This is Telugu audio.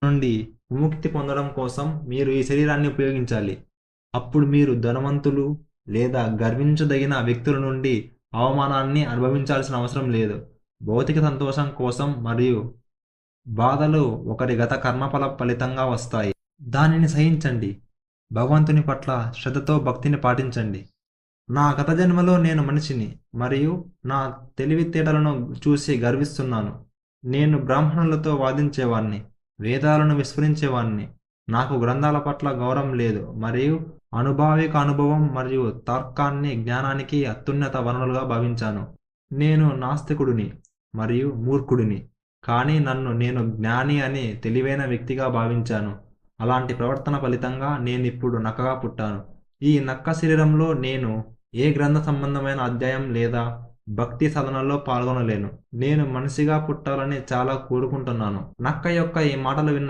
నుండి విముక్తి పొందడం కోసం మీరు ఈ శరీరాన్ని ఉపయోగించాలి. అప్పుడు మీరు ధనవంతులు లేదా గర్వించదగిన వ్యక్తుల నుండి అవమానాన్ని అనుభవించాల్సిన అవసరం లేదు. భౌతిక సంతోషం కోసం మరియు బాధలు ఒకరి గత కర్మఫల ఫలితంగా వస్తాయి. దానిని సహించండి. భగవంతుని పట్ల శ్రద్ధతో భక్తిని పాటించండి. నా గత జన్మలో నేను మనిషిని మరియు నా తెలివితేటలను చూసి గర్విస్తున్నాను. నేను బ్రాహ్మణులతో వాదించేవాణ్ణి, వేదాలను విస్మరించేవాణ్ణి. నాకు గ్రంథాల పట్ల గౌరవం లేదు మరియు అనుభావిక అనుభవం మరియు తర్కాన్ని జ్ఞానానికి అత్యున్నత వనరులుగా భావించాను. నేను నాస్తికుడిని మరియు మూర్ఖుడిని, కానీ నేను జ్ఞాని అని తెలివైన వ్యక్తిగా భావించాను. అలాంటి ప్రవర్తన ఫలితంగా నేనిప్పుడు నక్కగా పుట్టాను. ఈ నక్క శరీరంలో నేను ఏ గ్రంథ సంబంధమైన అధ్యాయం లేదా భక్తి సాధనలో పాల్గొనలేను. నేను మనిషిగా పుట్టాలని చాలా కోరుకుంటున్నాను. నక్క యొక్క ఈ మాటలు విన్న